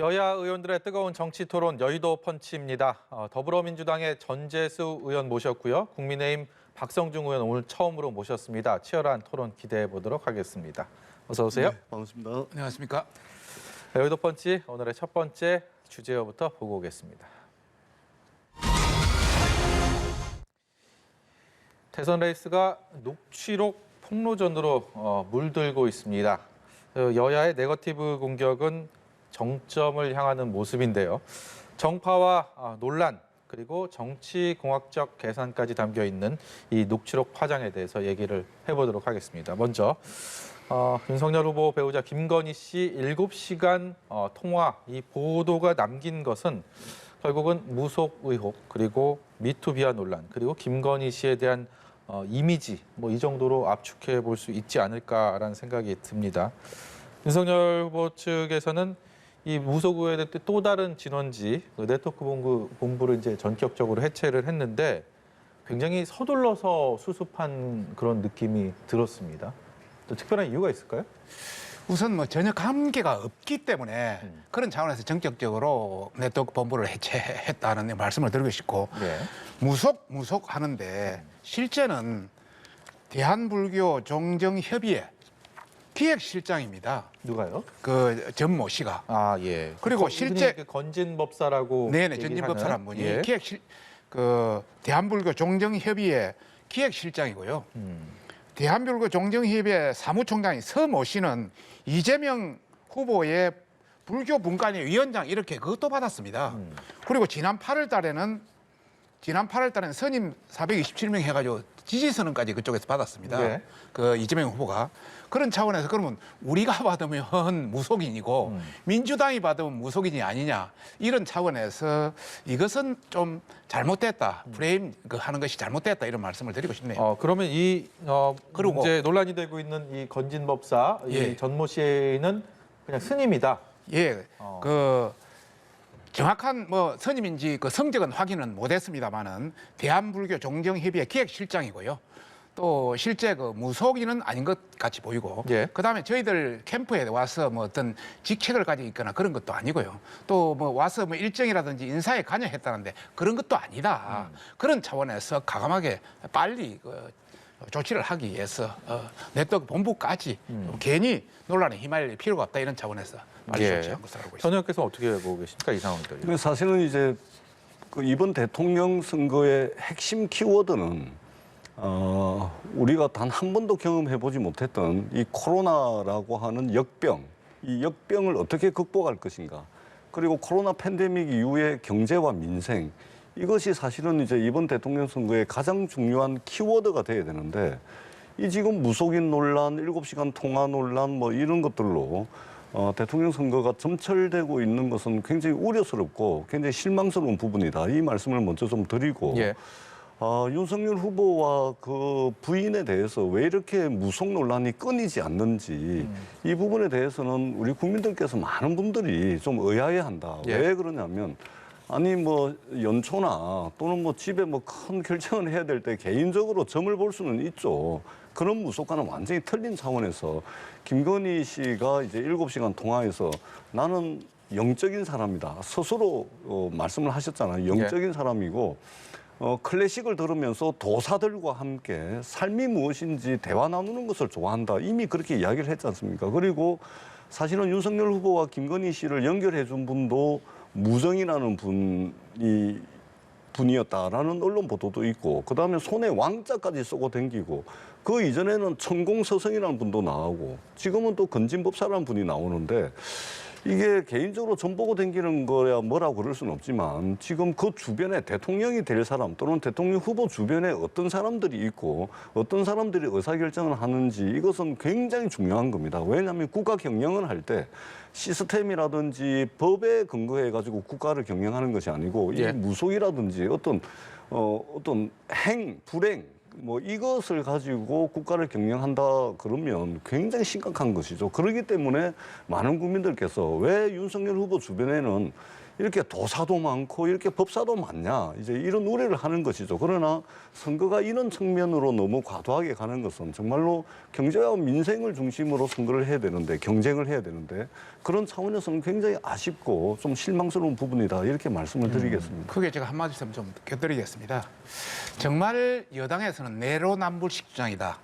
여야 의원들의 뜨거운 정치 토론 여의도 펀치입니다. 더불어민주당의 전재수 의원 모셨고요. 국민의힘 박성중 의원 오늘 처음으로 모셨습니다. 치열한 토론 기대해 보도록 하겠습니다. 어서 오세요. 네, 반갑습니다. 안녕하십니까. 여의도 펀치 오늘의 첫 번째 주제어부터 보고 오겠습니다. 대선 레이스가 녹취록 폭로전으로 물들고 있습니다. 여야의 네거티브 공격은 정점을 향하는 모습인데요. 정파와 논란 그리고 정치공학적 계산까지 담겨 있는 이 녹취록 파장에 대해서 얘기를 해보도록 하겠습니다. 먼저 윤석열 후보 배우자 김건희 씨 7시간 통화 이 보도가 남긴 것은 결국은 무속 의혹 그리고 미투 비하 논란 그리고 김건희 씨에 대한 이미지 이 정도로 압축해 볼 수 있지 않을까라는 생각이 듭니다. 윤석열 후보 측에서는 이 무속 의혹에 대해 또 다른 진원지 네트워크 본부를 이제 전격적으로 해체를 했는데 굉장히 서둘러서 수습한 그런 느낌이 들었습니다. 또 특별한 이유가 있을까요? 우선 전혀 관계가 없기 때문에 그런 차원에서 전격적으로 네트워크 본부를 해체했다는 말씀을 드리고 싶고 네. 무속 하는데 실제는 대한불교 종정협의회 기획실장입니다. 누가요? 그 전모 씨가. 아 예. 그리고 실제 건진법사라고 네네 전진법사란 분이 예. 대한불교 종정협의회 기획실장이고요. 대한불교 종정협의회 사무총장인 서모 씨는 이재명 후보의 불교 분과위 위원장 이렇게 그것도 받았습니다. 그리고 지난 8월 달에는 선임 427명 해가지고 지지선언까지 그쪽에서 받았습니다. 네. 그 이재명 후보가. 그런 차원에서 그러면 우리가 받으면 무속인이고 민주당이 받으면 무속인이 아니냐 이런 차원에서 이것은 좀 잘못됐다. 프레임 하는 것이 잘못됐다 이런 말씀을 드리고 싶네요. 그러면 그리고 이제 논란이 되고 있는 이 건진법사 이 전모 씨는 그냥 스님이다. 예, 정확한 선임인지 성적은 확인은 못했습니다만은 대한불교 종정협의회 기획실장이고요. 또 실제 무속인은 아닌 것 같이 보이고, 예. 그다음에 저희들 캠프에 와서 어떤 직책을 가지고 있거나 그런 것도 아니고요. 또 와서 일정이라든지 인사에 관여했다는데 그런 것도 아니다. 그런 차원에서 과감하게 빨리 조치를 하기 위해서 네트워크 본부까지 괜히 논란에 휘말릴 필요가 없다 이런 차원에서 빨리 조치한 것으로 알고 있습니다. 전 의원께서 어떻게 보고 계십니까 이 상황들? 사실은 이제 이번 대통령 선거의 핵심 키워드는 우리가 단 한 번도 경험해보지 못했던 이 코로나라고 하는 역병, 이 역병을 어떻게 극복할 것인가. 그리고 코로나 팬데믹 이후의 경제와 민생, 이것이 사실은 이제 이번 대통령 선거의 가장 중요한 키워드가 돼야 되는데 이 지금 무속인 논란, 7시간 통화 논란 이런 것들로 대통령 선거가 점철되고 있는 것은 굉장히 우려스럽고 굉장히 실망스러운 부분이다. 이 말씀을 먼저 좀 드리고 예. 윤석열 후보와 그 부인에 대해서 왜 이렇게 무속 논란이 끊이지 않는지 이 부분에 대해서는 우리 국민들께서 많은 분들이 좀 의아해한다. 예. 왜 그러냐면 아니 연초나 또는 집에 큰 결정을 해야 될 때 개인적으로 점을 볼 수는 있죠. 그런 무속과는 완전히 틀린 차원에서 김건희 씨가 이제 7시간 통화해서 나는 영적인 사람이다. 스스로 말씀을 하셨잖아요. 영적인 사람이고 클래식을 들으면서 도사들과 함께 삶이 무엇인지 대화 나누는 것을 좋아한다. 이미 그렇게 이야기를 했지 않습니까? 그리고 사실은 윤석열 후보와 김건희 씨를 연결해 준 분도 무정이라는 분이었다라는 언론 보도도 있고 그다음에 손에 왕자까지 쓰고 댕기고 그 이전에는 천공서성이라는 분도 나오고 지금은 또 건진법사라는 분이 나오는데 이게 개인적으로 점 보고 댕기는 거야 뭐라고 그럴 수는 없지만 지금 그 주변에 대통령이 될 사람 또는 대통령 후보 주변에 어떤 사람들이 있고 어떤 사람들이 의사결정을 하는지 이것은 굉장히 중요한 겁니다. 왜냐하면 국가 경영을 할 때 시스템이라든지 법에 근거해가지고 국가를 경영하는 것이 아니고 이 무속이라든지 어떤 불행 이것을 가지고 국가를 경영한다 그러면 굉장히 심각한 것이죠. 그렇기 때문에 많은 국민들께서 왜 윤석열 후보 주변에는 이렇게 도사도 많고 이렇게 법사도 많냐 이제 이런 우려를 하는 것이죠. 그러나 선거가 이런 측면으로 너무 과도하게 가는 것은 정말로 경제와 민생을 중심으로 선거를 해야 되는데 경쟁을 해야 되는데 그런 차원에서는 굉장히 아쉽고 좀 실망스러운 부분이다 이렇게 말씀을 드리겠습니다. 그게 제가 한마디 좀 곁들이겠습니다. 정말 여당에서는 내로남불식 주장이다.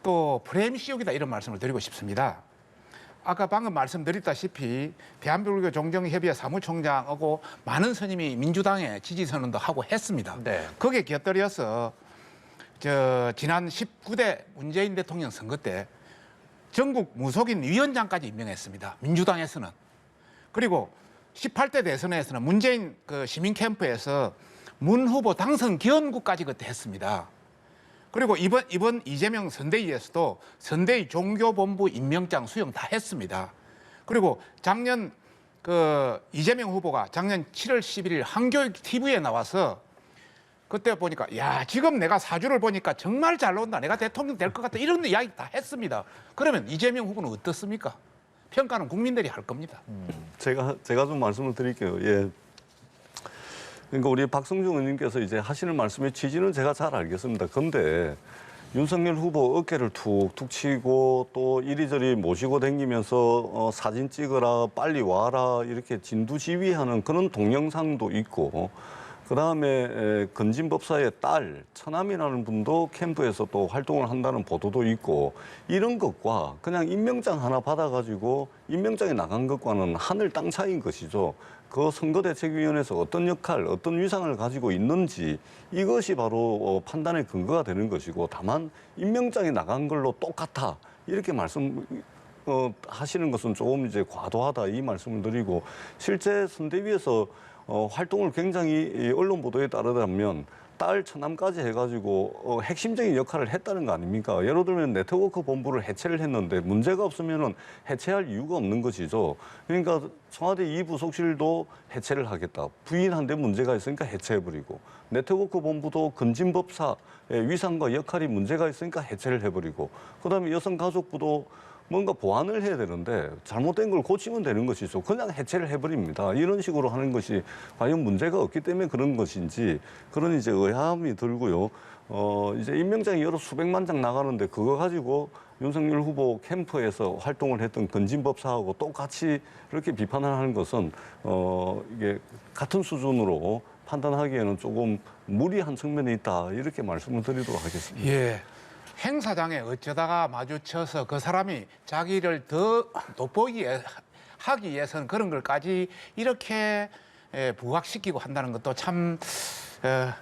또 프레임 씌우기다 이런 말씀을 드리고 싶습니다. 아까 방금 말씀드렸다시피 대한불교 종정협의회 사무총장하고 많은 스님이 민주당에 지지 선언도 하고 했습니다. 네. 거기에 곁들여서 지난 19대 문재인 대통령 선거 때 전국 무속인 위원장까지 임명했습니다. 민주당에서는. 그리고 18대 대선에서는 문재인 그 시민 캠프에서 문 후보 당선 기원구까지 그때 했습니다. 그리고 이번 이재명 선대위에서도 선대위 종교본부 임명장 수용 다 했습니다. 그리고 작년 그 이재명 후보가 작년 7월 11일 한교육 TV에 나와서 그때 보니까 야 지금 내가 사주를 보니까 정말 잘 나온다. 내가 대통령 될 것 같다. 이런 이야기 다 했습니다. 그러면 이재명 후보는 어떻습니까? 평가는 국민들이 할 겁니다. 제가 좀 말씀을 드릴게요. 예. 그러니까 우리 박성중 의원님께서 이제 하시는 말씀의 취지는 제가 잘 알겠습니다. 그런데 윤석열 후보 어깨를 툭툭 치고 또 이리저리 모시고 다니면서 사진 찍어라 빨리 와라 이렇게 진두지휘하는 그런 동영상도 있고 그다음에 건진법사의 딸 처남이라는 분도 캠프에서 또 활동을 한다는 보도도 있고 이런 것과 그냥 임명장 하나 받아가지고 임명장에 나간 것과는 하늘 땅 차이인 것이죠. 그 선거대책위원회에서 어떤 역할, 어떤 위상을 가지고 있는지 이것이 바로 판단의 근거가 되는 것이고 다만 임명장에 나간 걸로 똑같아 이렇게 하시는 것은 조금 이제 과도하다 이 말씀을 드리고 실제 선대위에서 활동을 굉장히 언론 보도에 따르자면 딸 처남까지 해가지고 핵심적인 역할을 했다는 거 아닙니까? 예를 들면 네트워크 본부를 해체를 했는데 문제가 없으면은 해체할 이유가 없는 것이죠. 그러니까 청와대 2부속실도 해체를 하겠다. 부인한데 문제가 있으니까 해체해버리고 네트워크 본부도 건진법사의 위상과 역할이 문제가 있으니까 해체를 해버리고 그다음에 여성가족부도 뭔가 보완을 해야 되는데 잘못된 걸 고치면 되는 것이죠. 그냥 해체를 해버립니다. 이런 식으로 하는 것이 과연 문제가 없기 때문에 그런 것인지 그런 이제 의아함이 들고요. 이제 임명장이 여러 수백만 장 나가는데 그거 가지고 윤석열 후보 캠프에서 활동을 했던 건진법사하고 똑같이 이렇게 비판을 하는 것은 이게 같은 수준으로 판단하기에는 조금 무리한 측면이 있다 이렇게 말씀을 드리도록 하겠습니다. 예. 행사장에 어쩌다가 마주쳐서 그 사람이 자기를 더 돋보이게 하기 위해서는 그런 걸까지 이렇게 부각시키고 한다는 것도 참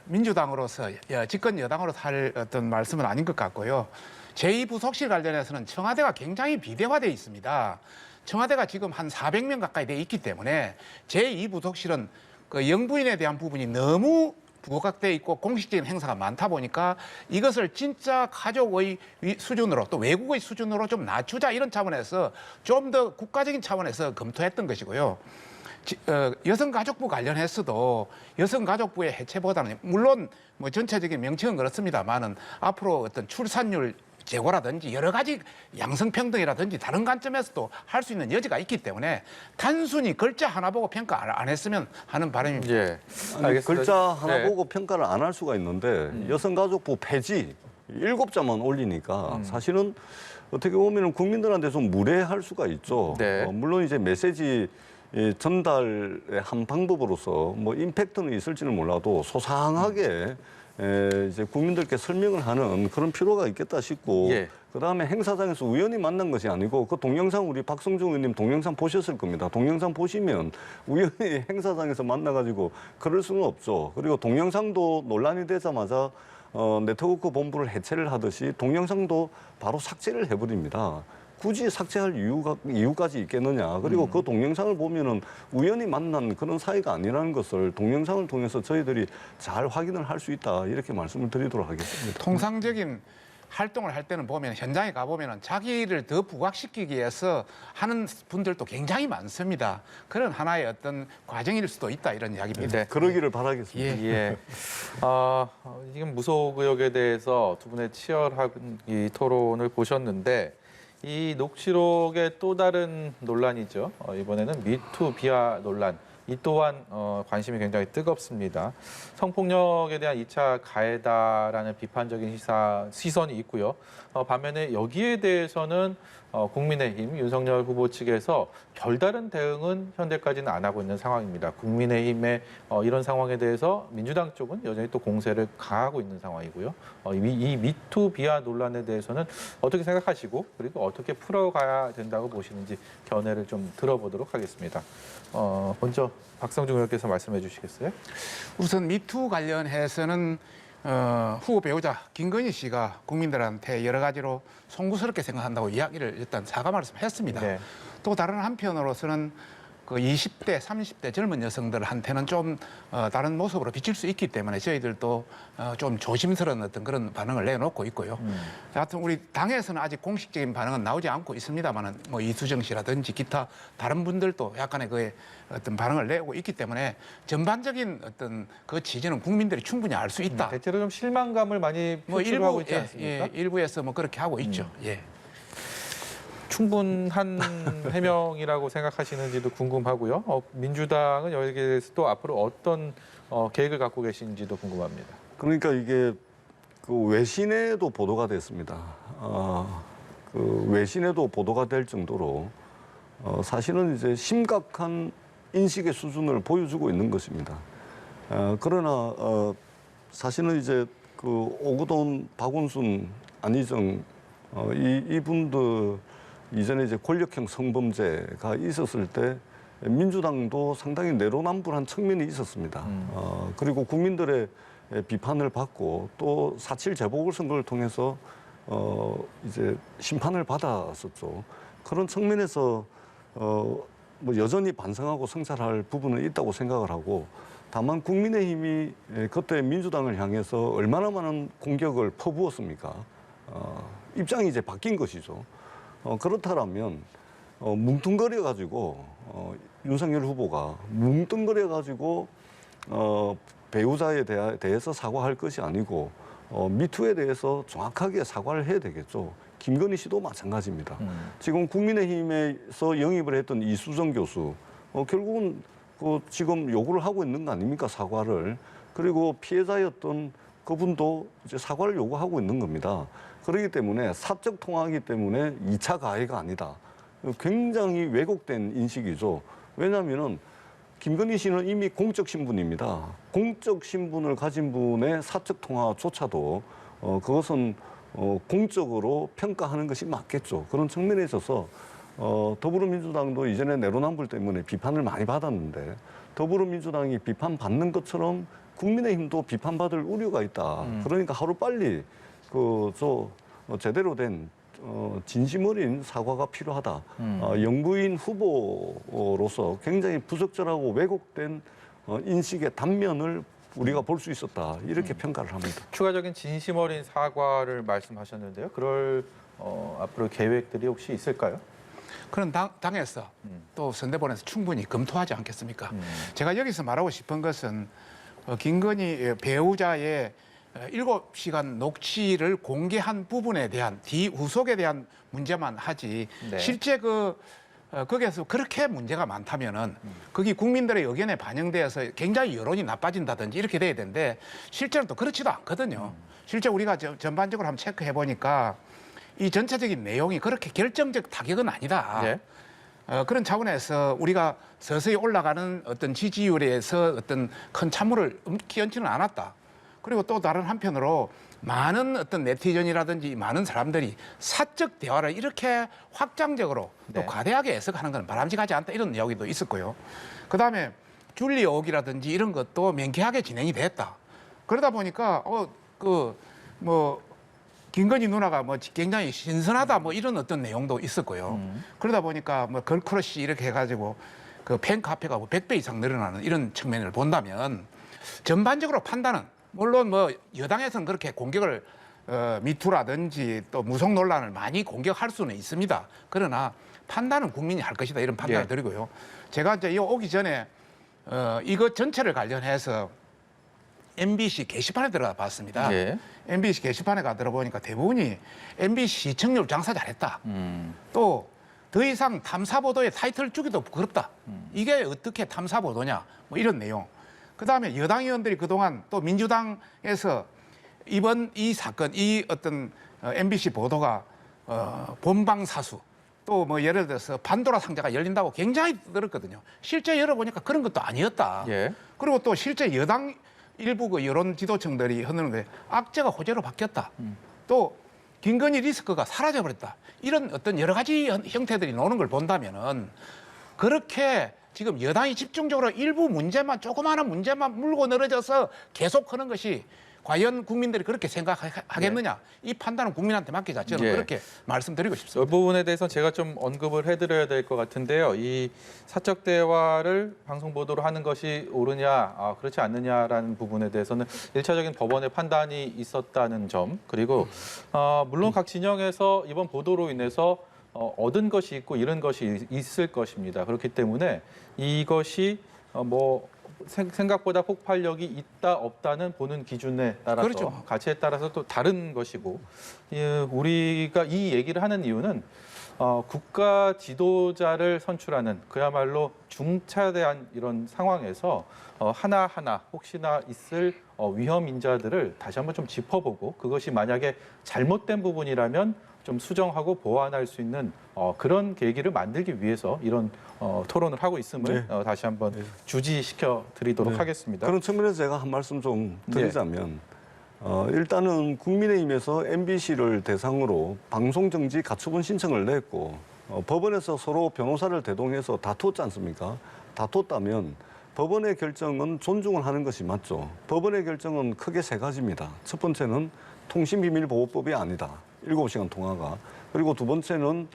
민주당으로서 집권 여당으로서 할 어떤 말씀은 아닌 것 같고요. 제2부속실 관련해서는 청와대가 굉장히 비대화되어 있습니다. 청와대가 지금 한 400명 가까이 돼 있기 때문에 제2부속실은 그 영부인에 대한 부분이 너무 부각돼 있고 공식적인 행사가 많다 보니까 이것을 진짜 가족의 수준으로 또 외국의 수준으로 좀 낮추자 이런 차원에서 좀 더 국가적인 차원에서 검토했던 것이고요. 여성가족부 관련해서도 여성가족부의 해체보다는 물론 뭐 전체적인 명칭은 그렇습니다만은 앞으로 어떤 출산율 제고라든지 여러 가지 양성평등이라든지 다른 관점에서도 할 수 있는 여지가 있기 때문에 단순히 글자 하나 보고 평가 안 했으면 하는 바람입니다. 예. 아니, 알겠습니다. 글자 하나 네. 보고 평가를 안 할 수가 있는데 여성가족부 폐지 7자만 올리니까 사실은 어떻게 보면 국민들한테 좀 무례할 수가 있죠. 네. 물론 이제 메시지 전달의 한 방법으로서 뭐 임팩트는 있을지는 몰라도 소상하게 이제 국민들께 설명을 하는 그런 필요가 있겠다 싶고 예. 그다음에 행사장에서 우연히 만난 것이 아니고 그 동영상 우리 박성중 의원님 동영상 보셨을 겁니다. 동영상 보시면 우연히 행사장에서 만나가지고 그럴 수는 없죠. 그리고 동영상도 논란이 되자마자 네트워크 본부를 해체를 하듯이 동영상도 바로 삭제를 해버립니다. 굳이 삭제할 이유까지 있겠느냐. 그리고 그 동영상을 보면은 우연히 만난 그런 사이가 아니라는 것을 동영상을 통해서 저희들이 잘 확인을 할 수 있다. 이렇게 말씀을 드리도록 하겠습니다. 통상적인 활동을 할 때는 보면 현장에 가보면 자기를 더 부각시키기 위해서 하는 분들도 굉장히 많습니다. 그런 하나의 어떤 과정일 수도 있다 이런 이야기입니다. 네. 그러기를 바라겠습니다. 예. 지금 무속 의혹에 대해서 두 분의 치열한 이 토론을 보셨는데 이 녹취록의 또 다른 논란이죠. 이번에는 미투 비하 논란. 이 또한 관심이 굉장히 뜨겁습니다. 성폭력에 대한 2차 가해다라는 비판적인 시선이 있고요. 반면에 여기에 대해서는 국민의힘 윤석열 후보 측에서 별다른 대응은 현재까지는 안 하고 있는 상황입니다. 국민의힘의 이런 상황에 대해서 민주당 쪽은 여전히 또 공세를 가하고 있는 상황이고요. 이 미투 비하 논란에 대해서는 어떻게 생각하시고 그리고 어떻게 풀어가야 된다고 보시는지 견해를 좀 들어보도록 하겠습니다. 먼저 박성중 의원께서 말씀해 주시겠어요? 우선 미투 관련해서는 후보 배우자 김건희 씨가 국민들한테 여러 가지로 송구스럽게 생각한다고 이야기를 일단 사과 말씀했습니다. 네. 또 다른 한편으로서는 그 20대, 30대 젊은 여성들한테는 좀 다른 모습으로 비칠 수 있기 때문에 저희들도 좀 조심스러운 어떤 그런 반응을 내놓고 있고요. 하여튼 우리 당에서는 아직 공식적인 반응은 나오지 않고 있습니다만은 뭐 이수정 씨라든지 기타 다른 분들도 약간의 그 어떤 반응을 내고 있기 때문에 전반적인 어떤 그 취지는 국민들이 충분히 알 수 있다. 대체로 좀 실망감을 많이 뭐 표출하고 있지 않습니까? 일부에서 뭐 그렇게 하고 있죠. 예. 충분한 해명이라고 생각하시는지도 궁금하고요. 민주당은 여기에 대해서 또 앞으로 어떤 계획을 갖고 계신지도 궁금합니다. 그러니까 이게 그 외신에도 보도가 됐습니다. 그 외신에도 보도가 될 정도로 사실은 이제 심각한 인식의 수준을 보여주고 있는 것입니다. 그러나 사실은 이제 그 오거돈, 박원순, 안희정 이분들 이전에 이제 권력형 성범죄가 있었을 때 민주당도 상당히 내로남불한 측면이 있었습니다. 그리고 국민들의 비판을 받고 또 4.7 재보궐선거를 통해서 이제 심판을 받았었죠. 그런 측면에서 뭐 여전히 반성하고 성찰할 부분은 있다고 생각을 하고 다만 국민의힘이 그때 민주당을 향해서 얼마나 많은 공격을 퍼부었습니까? 입장이 이제 바뀐 것이죠. 그렇다면 뭉뚱거려 가지고 윤석열 후보가 뭉뚱거려 가지고 배우자에 대해서 사과할 것이 아니고 미투에 대해서 정확하게 사과를 해야 되겠죠. 김건희 씨도 마찬가지입니다. 지금 국민의힘에서 영입을 했던 이수정 교수 결국은 그 지금 요구를 하고 있는 거 아닙니까? 사과를. 그리고 피해자였던 그분도 이제 사과를 요구하고 있는 겁니다. 그렇기 때문에 사적 통화이기 때문에 2차 가해가 아니다. 굉장히 왜곡된 인식이죠. 왜냐하면은 김건희 씨는 이미 공적 신분입니다. 공적 신분을 가진 분의 사적 통화조차도 그것은 공적으로 평가하는 것이 맞겠죠. 그런 측면에 있어서 더불어민주당도 이전에 내로남불 때문에 비판을 많이 받았는데 더불어민주당이 비판받는 것처럼 국민의힘도 비판받을 우려가 있다. 그러니까 하루빨리 제대로 된 진심 어린 사과가 필요하다. 영부인 후보로서 굉장히 부적절하고 왜곡된 인식의 단면을 우리가 볼 수 있었다. 이렇게 평가를 합니다. 추가적인 진심 어린 사과를 말씀하셨는데요. 그럴 앞으로 계획들이 혹시 있을까요? 그런 당에서 또 선대본에서 충분히 검토하지 않겠습니까? 제가 여기서 말하고 싶은 것은 김건희 배우자의 7시간 녹취를 공개한 부분에 대한 뒤후속에 대한 문제만 하지 네. 실제 거기에서 그렇게 문제가 많다면은 거기 국민들의 의견에 반영되어서 굉장히 여론이 나빠진다든지 이렇게 돼야 되는데 실제로 또 그렇지도 않거든요. 실제 우리가 전반적으로 한번 체크해 보니까 이 전체적인 내용이 그렇게 결정적 타격은 아니다. 네. 그런 차원에서 우리가 서서히 올라가는 어떤 지지율에서 어떤 큰 찬물을 끼얹지는 않았다. 그리고 또 다른 한편으로 많은 어떤 네티즌이라든지 많은 사람들이 사적 대화를 이렇게 확장적으로 또 네. 과대하게 해석하는 건 바람직하지 않다 이런 이야기도 있었고요. 그다음에 줄리 의혹이라든지 이런 것도 명쾌하게 진행이 됐다. 그러다 보니까 김건희 누나가 굉장히 신선하다 이런 어떤 내용도 있었고요. 그러다 보니까 걸크러쉬 이렇게 해가지고 그 팬카페가 100배 이상 늘어나는 이런 측면을 본다면 전반적으로 판단은 물론 여당에서는 그렇게 공격을 미투라든지 또 무속 논란을 많이 공격할 수는 있습니다. 그러나 판단은 국민이 할 것이다 이런 판단을 예. 드리고요. 제가 이제 오기 전에 이것 전체를 관련해서 MBC 게시판에 들어가 봤습니다. 예. MBC 게시판에 가 들어보니까 대부분이 MBC 시청률 장사 잘했다. 또 더 이상 탐사 보도에 타이틀을 주기도 부끄럽다. 이게 어떻게 탐사 보도냐? 뭐 이런 내용. 그다음에 여당 의원들이 그동안 또 민주당에서 이번 이 사건, 이 어떤 MBC 보도가 본방사수 또 뭐 예를 들어서 판도라 상자가 열린다고 굉장히 들었거든요. 실제 열어보니까 그런 것도 아니었다. 예. 그리고 또 실제 여당 일부 그 여론 지도층들이 하는데 악재가 호재로 바뀌었다. 또 김건희 리스크가 사라져버렸다. 이런 어떤 여러 가지 형태들이 나오는 걸 본다면은 그렇게 지금 여당이 집중적으로 일부 문제만 조그마한 문제만 물고 늘어져서 계속 하는 것이 과연 국민들이 그렇게 생각하겠느냐. 이 판단은 국민한테 맡기자. 저는 예. 그렇게 말씀드리고 이 싶습니다. 부분에 대해서 제가 좀 언급을 해드려야 될 것 같은데요. 이 사적 대화를 방송 보도로 하는 것이 옳으냐, 그렇지 않느냐라는 부분에 대해서는 일차적인 법원의 판단이 있었다는 점, 그리고 물론 각 진영에서 이번 보도로 인해서 얻은 것이 있고 잃은 것이 있을 것입니다. 그렇기 때문에 이것이 생각보다 폭발력이 있다 없다는 보는 기준에 따라서 그렇죠. 가치에 따라서 또 다른 것이고 우리가 이 얘기를 하는 이유는 국가 지도자를 선출하는 그야말로 중차대한 이런 상황에서 하나하나 혹시나 있을 위험 인자들을 다시 한번 좀 짚어보고 그것이 만약에 잘못된 부분이라면 좀 수정하고 보완할 수 있는 그런 계기를 만들기 위해서 이런 토론을 하고 있음을 다시 한번 주지시켜 드리도록 하겠습니다. 그런 측면에서 제가 한 말씀 좀 드리자면 일단은 국민의힘에서 MBC를 대상으로 방송정지 가처분 신청을 냈고 법원에서 서로 변호사를 대동해서 다투었지 않습니까? 다투었다면 법원의 결정은 존중을 하는 것이 맞죠. 법원의 결정은 크게 세 가지입니다. 첫 번째는 통신비밀보호법이 아니다. 7시간 통화가. 그리고 두 번째는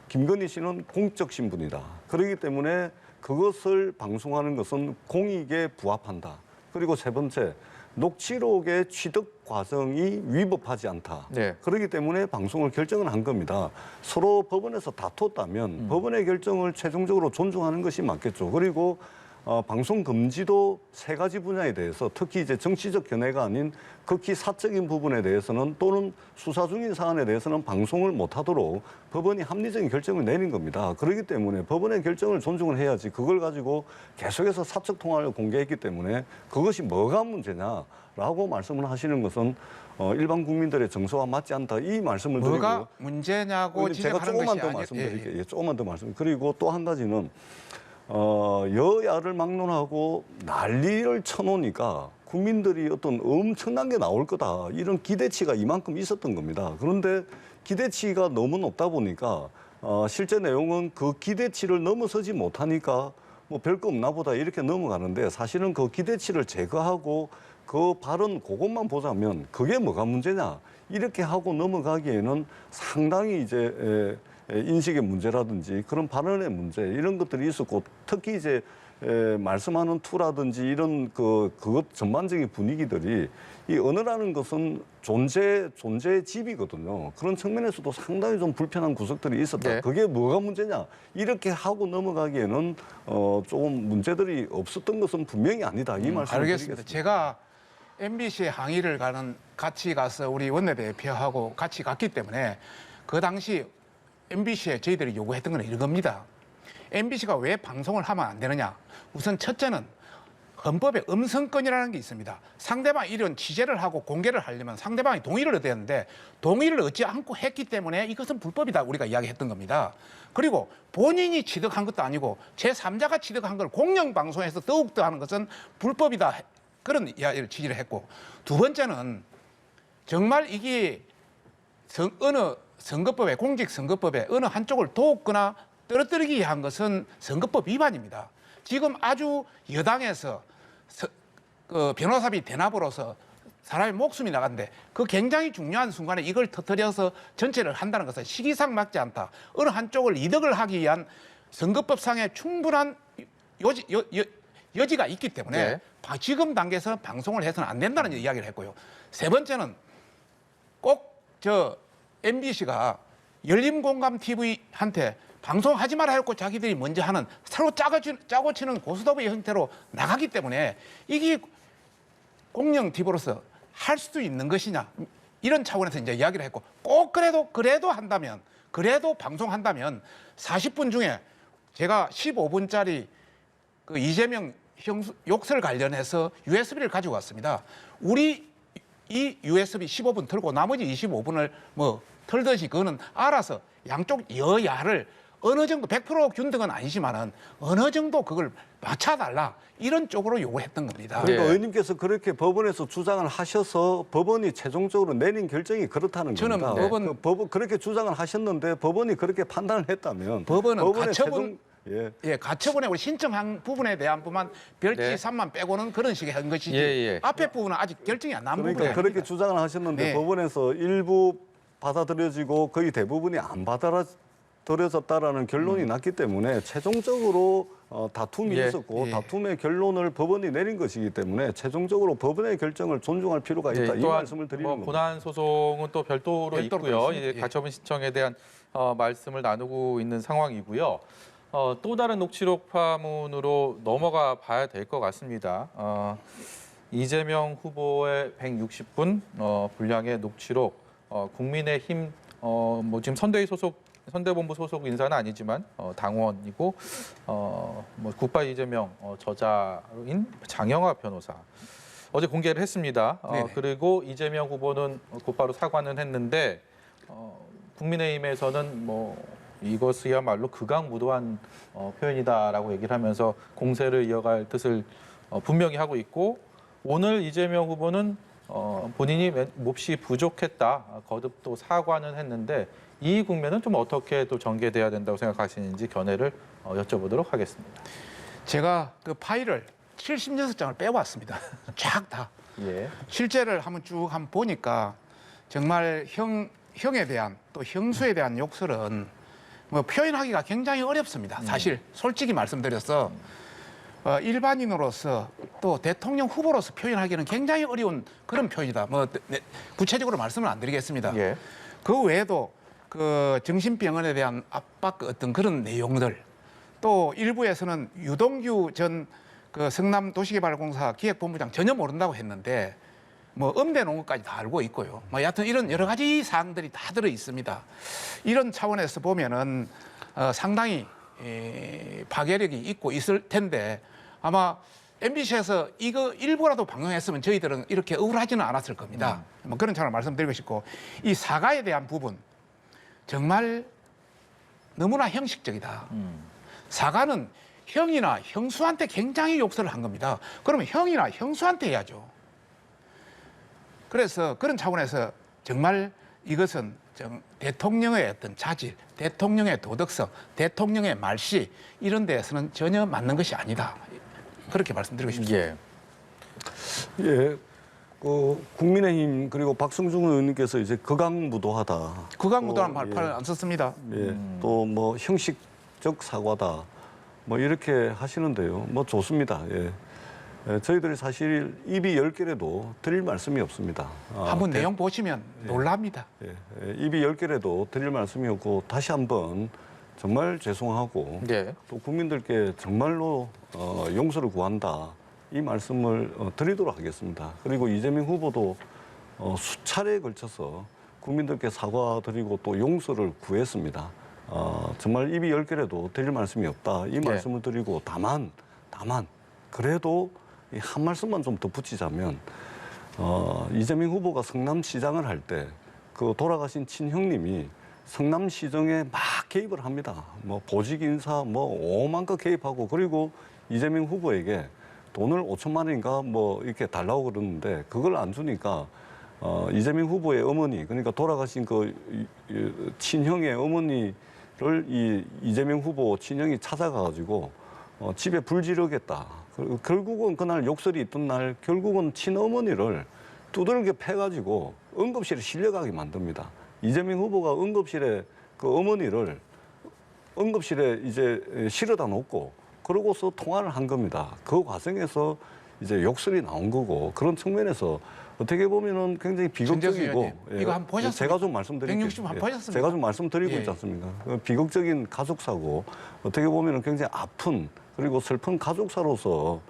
김건희 씨는 공적 신분이다. 그렇기 때문에 그것을 방송하는 것은 공익에 부합한다. 그리고 세 번째, 녹취록의 취득 과정이 위법하지 않다. 네. 그렇기 때문에 방송을 결정을 한 겁니다. 서로 법원에서 다퉜다면 법원의 결정을 최종적으로 존중하는 것이 맞겠죠. 그리고 방송 금지도 세 가지 분야에 대해서 특히 이제 정치적 견해가 아닌 극히 사적인 부분에 대해서는 또는 수사 중인 사안에 대해서는 방송을 못하도록 법원이 합리적인 결정을 내린 겁니다. 그렇기 때문에 법원의 결정을 존중을 해야지 그걸 가지고 계속해서 사적 통화를 공개했기 때문에 그것이 뭐가 문제냐라고 말씀을 하시는 것은 일반 국민들의 정서와 맞지 않다 이 말씀을 드리고 뭐가 문제냐고 제가 지적하는 조금만 것이 더 아니 말씀드릴게요. 예, 조금만 더 말씀. 그리고 또 한 가지는 여야를 막론하고 난리를 쳐놓으니까 국민들이 어떤 엄청난 게 나올 거다 이런 기대치가 이만큼 있었던 겁니다. 그런데 기대치가 너무 높다 보니까 실제 내용은 그 기대치를 넘어서지 못하니까 뭐 별거 없나 보다 이렇게 넘어가는데 사실은 그 기대치를 제거하고 그 발언 그것만 보자면 그게 뭐가 문제냐 이렇게 하고 넘어가기에는 상당히 이제 인식의 문제라든지 그런 발언의 문제 이런 것들이 있었고 특히 이제 말씀하는 투라든지 이런 그것 전반적인 분위기들이 이 언어라는 것은 존재의 집이거든요. 그런 측면에서도 상당히 좀 불편한 구석들이 있었다. 네. 그게 뭐가 문제냐 이렇게 하고 넘어가기에는 조금 문제들이 없었던 것은 분명히 아니다. 이 말씀을 알겠습니다. 드리겠습니다. 제가 MBC에 항의를 같이 가서 우리 원내대표하고 같이 갔기 때문에 그 당시 MBC에 저희들이 요구했던 건 이겁니다. MBC가 왜 방송을 하면 안 되느냐? 우선 첫째는 헌법에 음성권이라는 게 있습니다. 상대방이 이런 취재를 하고 공개를 하려면 상대방이 동의를 얻어야 하는데 동의를 얻지 않고 했기 때문에 이것은 불법이다 우리가 이야기했던 겁니다. 그리고 본인이 취득한 것도 아니고 제3자가 취득한 걸 공영방송에서 더욱더 하는 것은 불법이다. 그런 이야기를 취지를 했고 두 번째는 정말 이게 어느 선거법에 공직선거법에 어느 한쪽을 돕거나 떨어뜨리기 위한 것은 선거법 위반입니다. 지금 아주 여당에서 변호사비 대납으로서 사람의 목숨이 나갔는데 그 굉장히 중요한 순간에 이걸 터뜨려서 전체를 한다는 것은 시기상 맞지 않다. 어느 한쪽을 이득을 하기 위한 선거법상의 충분한 여지가 있기 때문에 지금 단계에서 방송을 해서는 안 된다는 이야기를 했고요. 세 번째는 꼭 MBC가 열린공감TV한테 방송하지 말아야 했고 자기들이 먼저 하는 서로 짜고 치는 고스톱의 형태로 나가기 때문에 이게 공영 TV로서 할 수도 있는 것이냐 이런 차원에서 이제 이야기를 했고 꼭 그래도 한다면 그래도 방송한다면 40분 중에 제가 15분짜리 그 이재명 욕설 관련해서 USB를 가지고 왔습니다. 우리 이 USB 15분 틀고 나머지 25분을 뭐 틀듯이 그거는 알아서 양쪽 여야를 어느 정도 100% 균등은 아니지만은 어느 정도 그걸 맞춰달라 이런 쪽으로 요구했던 겁니다. 그러니까 예. 의원님께서 그렇게 법원에서 주장을 하셔서 법원이 최종적으로 내린 결정이 그렇다는 저는 겁니다. 법은- 그렇게 주장을 하셨는데 법원이 그렇게 판단을 했다면 법원은 법원의 가처분 예. 가처분에 우리 신청한 부분에 대한 부분만 별지 네. 3만 빼고는 그런 식의 한 것이지 예, 예. 앞에 부분은 아직 결정이 안 난 그러니까 부분이 그렇게 아닙니다. 주장을 하셨는데 네. 법원에서 일부 받아들여지고 거의 대부분이 안 받아들여졌다라는 결론이 났기 때문에 최종적으로 다툼이 예. 있었고 예. 다툼의 결론을 법원이 내린 것이기 때문에 최종적으로 법원의 결정을 존중할 필요가 있다. 이 또한 말씀을 드리는 뭐 겁니다. 고난 소송은 또 별도로 별도로 있고요. 있습니다. 이제 예. 가처분 신청에 대한 말씀을 나누고 있는 상황이고요. 또 다른 녹취록 파문으로 넘어가 봐야 될 것 같습니다. 이재명 후보의 160분 분량의 녹취록, 국민의힘 뭐 지금 선대본부 소속 인사는 아니지만 당원이고 뭐 굿바이 이재명 저자인 장영하 변호사 어제 공개를 했습니다. 네네. 그리고 이재명 후보는 곧바로 사과는 했는데 국민의힘에서는 뭐 이것이야말로 극악무도한 표현이다라고 얘기를 하면서 공세를 이어갈 뜻을 분명히 하고 있고 오늘 이재명 후보는 본인이 몹시 부족했다 거듭 또 사과는 했는데 이 국면은 좀 어떻게 또 전개돼야 된다고 생각하시는지 견해를 여쭤보도록 하겠습니다. 제가 그 파일을 76장을 빼왔습니다. 쫙 다. 예. 실제를 한번 보니까 정말 형에 대한 또 형수에 대한 욕설은 뭐 표현하기가 굉장히 어렵습니다. 사실 솔직히 말씀드려서 일반인으로서 또 대통령 후보로서 표현하기는 굉장히 어려운 그런 표현이다. 뭐 구체적으로 말씀을 안 드리겠습니다. 예. 그 외에도 그 정신병원에 대한 압박 어떤 그런 내용들 또 일부에서는 유동규 전 그 성남도시개발공사 기획본부장 전혀 모른다고 했는데 뭐 음대 놓은 것까지 다 알고 있고요. 뭐 여하튼 이런 여러 가지 사항들이 다 들어 있습니다. 이런 차원에서 보면은 상당히 파괴력이 있고 있을 텐데 아마 MBC에서 이거 일부라도 방송했으면 저희들은 이렇게 억울하지는 않았을 겁니다. 뭐 그런 차원을 말씀드리고 싶고 이 사과에 대한 부분 정말 너무나 형식적이다. 사과는 형이나 형수한테 굉장히 욕설을 한 겁니다. 그러면 형이나 형수한테 해야죠. 그래서 그런 차원에서 정말 이것은 대통령의 어떤 자질, 대통령의 도덕성, 대통령의 말씨 이런 데에서는 전혀 맞는 것이 아니다. 그렇게 말씀드리고 싶습니다. 예. 예. 국민의힘 그리고 박성중 의원님께서 이제 극악무도하다. 극악무도한 또, 말을 안 썼습니다. 예. 또 뭐 형식적 사과다. 뭐 이렇게 하시는데요. 뭐 좋습니다. 예. 저희들이 사실 입이 10개라도 드릴 말씀이 없습니다. 한번 내용 보시면 놀랍니다. 예. 입이 10개라도 드릴 말씀이 없고 다시 한번 정말 죄송하고 예. 또 국민들께 정말로 용서를 구한다. 이 말씀을 드리도록 하겠습니다. 그리고 이재명 후보도 수차례에 걸쳐서 국민들께 사과드리고 또 용서를 구했습니다. 정말 입이 10개라도 드릴 말씀이 없다. 이 말씀을 드리고 다만 그래도 이 한 말씀만 좀 덧붙이자면 이재명 후보가 성남시장을 할 때 그 돌아가신 친형님이 성남시정에 막 개입을 합니다. 뭐 보직 인사 뭐 오만큼 개입하고 그리고 이재명 후보에게 돈을 5천만 원인가 뭐 이렇게 달라고 그러는데 그걸 안 주니까 이재명 후보의 어머니 그러니까 돌아가신 그 친형의 어머니를 이재명 후보 친형이 찾아가가지고 집에 불 지르겠다. 결국은 그날 욕설이 있던 날 결국은 친어머니를 두들겨 패가지고 응급실에 실려가게 만듭니다. 이재명 후보가 응급실에 그 어머니를 응급실에 이제 실어다 놓고 그러고서 통화를 한 겁니다. 그 과정에서 이제 욕설이 나온 거고 그런 측면에서 어떻게 보면은 굉장히 비극적이고 이거 한번 보셨습니까? 제가 좀 말씀드릴게요. 160 한번 보셨습니까? 제가 좀 말씀드리고 예. 있지 않습니까? 그 비극적인 가족사고 어떻게 보면은 굉장히 아픈 그리고 슬픈 가족사로서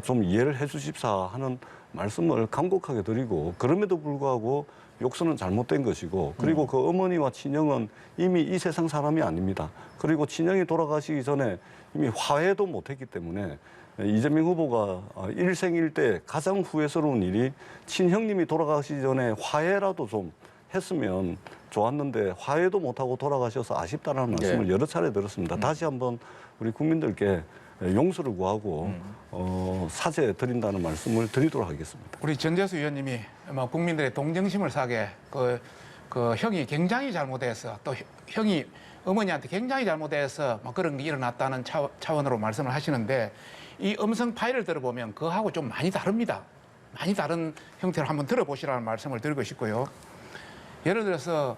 좀 이해를 해주십사 하는 말씀을 간곡하게 드리고 그럼에도 불구하고 욕설은 잘못된 것이고 그리고 그 어머니와 친형은 이미 이 세상 사람이 아닙니다. 그리고 친형이 돌아가시기 전에 이미 화해도 못했기 때문에 이재명 후보가 일생일대 가장 후회스러운 일이 친형님이 돌아가시기 전에 화해라도 좀 했으면 좋았는데 화해도 못하고 돌아가셔서 아쉽다는 말씀을 여러 차례 들었습니다. 다시 한번 우리 국민들께 용서를 구하고 사죄 드린다는 말씀을 드리도록 하겠습니다. 우리 전재수 의원님이 뭐 국민들의 동정심을 사게 그 형이 굉장히 잘못해서 또 형이 어머니한테 굉장히 잘못해서 뭐 그런 게 일어났다는 차원으로 말씀을 하시는데 이 음성 파일을 들어보면 그하고 좀 많이 다릅니다. 많이 다른 형태로 한번 들어보시라는 말씀을 드리고 싶고요. 예를 들어서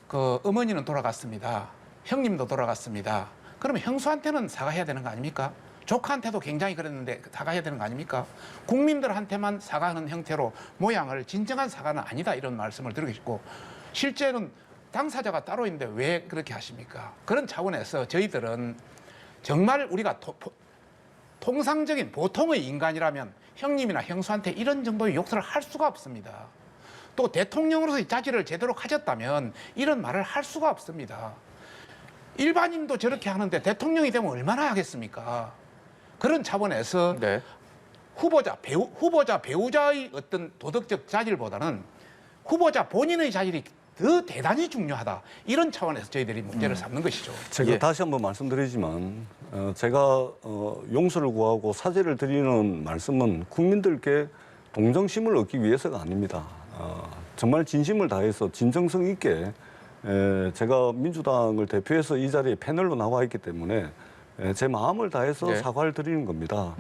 그 어머니는 돌아갔습니다. 형님도 돌아갔습니다. 그러면 형수한테는 사과해야 되는 거 아닙니까? 조카한테도 굉장히 그랬는데 사과해야 되는 거 아닙니까? 국민들한테만 사과하는 형태로 모양을 진정한 사과는 아니다 이런 말씀을 드리고 싶고 실제는 당사자가 따로 있는데 왜 그렇게 하십니까? 그런 차원에서 저희들은 정말 우리가 통상적인 보통의 인간이라면 형님이나 형수한테 이런 정도의 욕설을 할 수가 없습니다. 또 대통령으로서의 자질을 제대로 가졌다면 이런 말을 할 수가 없습니다. 일반인도 저렇게 하는데 대통령이 되면 얼마나 하겠습니까? 그런 차원에서 네. 후보자 배우자의 어떤 도덕적 자질보다는 후보자 본인의 자질이 더 대단히 중요하다. 이런 차원에서 저희들이 문제를 삼는 것이죠. 제가 다시 한번 말씀드리지만 제가 용서를 구하고 사죄를 드리는 말씀은 국민들께 동정심을 얻기 위해서가 아닙니다. 정말 진심을 다해서 진정성 있게 제가 민주당을 대표해서 이 자리에 패널로 나와 있기 때문에 제 마음을 다해서 사과를 드리는 겁니다.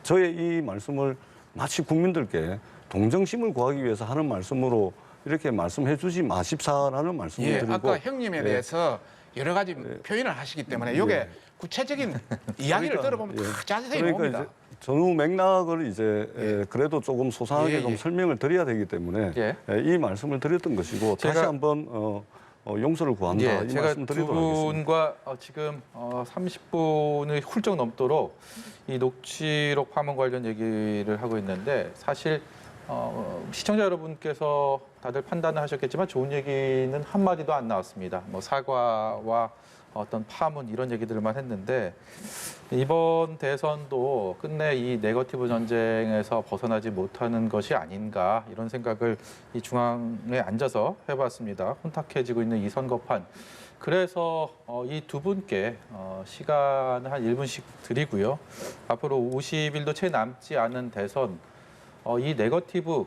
저의 이 말씀을 마치 국민들께 동정심을 구하기 위해서 하는 말씀으로 이렇게 말씀해 주지 마십사라는 말씀을 드리고 아까 형님에 대해서 여러 가지 표현을 하시기 때문에 이게 구체적인 이야기를 들어보면 다 자세히 나옵니다. 이제 전후 맥락을 이제 그래도 조금 소상하게 좀 설명을 드려야 되기 때문에 이 말씀을 드렸던 것이고 다시 한번 용서를 구한다 이 제가 말씀 두 드리도록 하겠습니다. 분과 지금 30분을 훌쩍 넘도록 이 녹취록 파문 관련 얘기를 하고 있는데 사실 시청자 여러분께서 다들 판단을 하셨겠지만 좋은 얘기는 한마디도 안 나왔습니다. 뭐 사과와 어떤 파문 이런 얘기들만 했는데 이번 대선도 끝내 이 네거티브 전쟁에서 벗어나지 못하는 것이 아닌가 이런 생각을 이 중앙에 앉아서 해봤습니다. 혼탁해지고 있는 이 선거판. 그래서 이 두 분께 시간을 한 1분씩 드리고요. 앞으로 50일도 채 남지 않은 대선 이 네거티브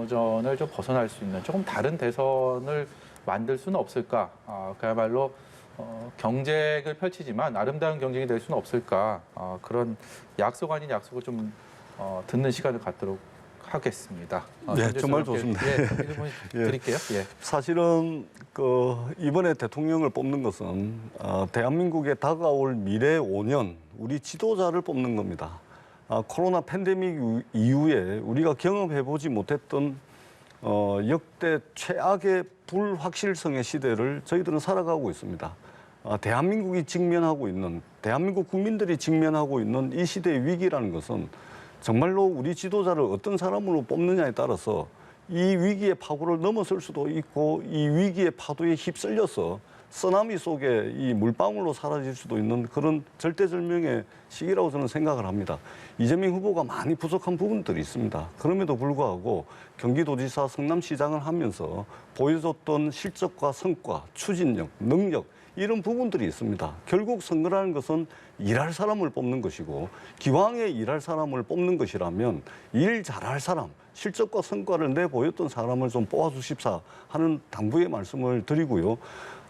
전을 좀 벗어날 수 있는 조금 다른 대선을 만들 수는 없을까? 그야말로 경쟁을 펼치지만 아름다운 경쟁이 될 수는 없을까? 그런 약속 아닌 약속을 좀 듣는 시간을 갖도록 하겠습니다. 네, 정말 좋습니다. 드릴게요. 사실은 이번에 대통령을 뽑는 것은 대한민국의 다가올 미래 5년 우리 지도자를 뽑는 겁니다. 코로나 팬데믹 이후에 우리가 경험해보지 못했던 역대 최악의 불확실성의 시대를 저희들은 살아가고 있습니다. 대한민국이 직면하고 있는, 대한민국 국민들이 직면하고 있는 이 시대의 위기라는 것은 정말로 우리 지도자를 어떤 사람으로 뽑느냐에 따라서 이 위기의 파고를 넘어설 수도 있고 이 위기의 파도에 휩쓸려서 쓰나미 속에 이 물방울로 사라질 수도 있는 그런 절대절명의 시기라고 저는 생각을 합니다. 이재명 후보가 많이 부족한 부분들이 있습니다. 그럼에도 불구하고 경기도지사 성남시장을 하면서 보여줬던 실적과 성과, 추진력, 능력 이런 부분들이 있습니다. 결국 선거라는 것은 일할 사람을 뽑는 것이고 기왕에 일할 사람을 뽑는 것이라면 일 잘할 사람, 실적과 성과를 내보였던 사람을 좀 뽑아주십사 하는 당부의 말씀을 드리고요.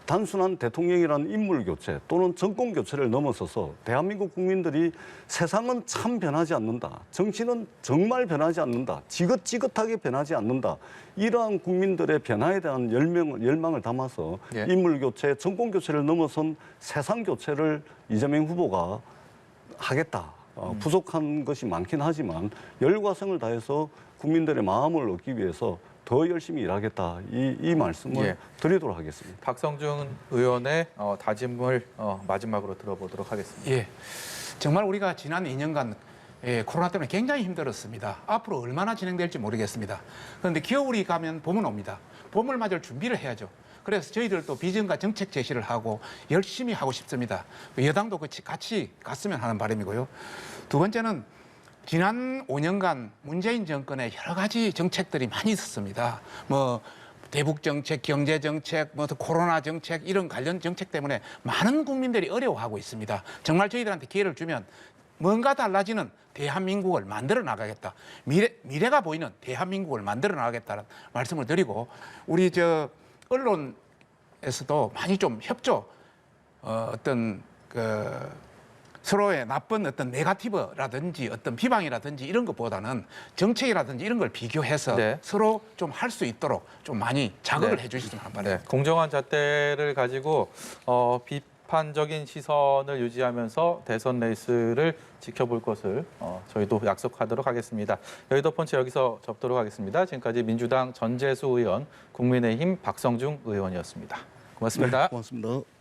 단순한 대통령이라는 인물 교체 또는 정권 교체를 넘어서서 대한민국 국민들이 세상은 참 변하지 않는다. 정치는 정말 변하지 않는다. 지긋지긋하게 변하지 않는다. 이러한 국민들의 변화에 대한 열망을 담아서 인물 교체, 정권 교체를 넘어선 세상 교체를 이재명 후보가 하겠다. 부족한 것이 많긴 하지만 열과성을 다해서 국민들의 마음을 얻기 위해서 더 열심히 일하겠다 이 말씀을 드리도록 하겠습니다. 박성준 의원의 다짐을 마지막으로 들어보도록 하겠습니다. 정말 우리가 지난 2년간 코로나 때문에 굉장히 힘들었습니다. 앞으로 얼마나 진행될지 모르겠습니다. 그런데 겨울이 가면 봄은 옵니다. 봄을 맞을 준비를 해야죠. 그래서 저희들도 비전과 정책 제시를 하고 열심히 하고 싶습니다. 여당도 같이 갔으면 하는 바람이고요. 두 번째는 지난 5년간 문재인 정권의 여러 가지 정책들이 많이 있었습니다. 뭐 대북 정책, 경제 정책, 뭐 코로나 정책 이런 관련 정책 때문에 많은 국민들이 어려워하고 있습니다. 정말 저희들한테 기회를 주면 뭔가 달라지는 대한민국을 만들어 나가겠다. 미래가 보이는 대한민국을 만들어 나가겠다는 말씀을 드리고 우리 언론에서도 많이 좀 협조 어떤 서로의 나쁜 어떤 네거티브라든지 어떤 비방이라든지 이런 것보다는 정책이라든지 이런 걸 비교해서 네. 서로 좀 할 수 있도록 좀 많이 자극을 네. 해주시면 한 바랍니다. 네, 공정한 잣대를 가지고 비판적인 시선을 유지하면서 대선 레이스를 지켜볼 것을 저희도 약속하도록 하겠습니다. 여의도 펀치 여기서 접도록 하겠습니다. 지금까지 민주당 전재수 의원, 국민의힘 박성중 의원이었습니다. 고맙습니다. 고맙습니다.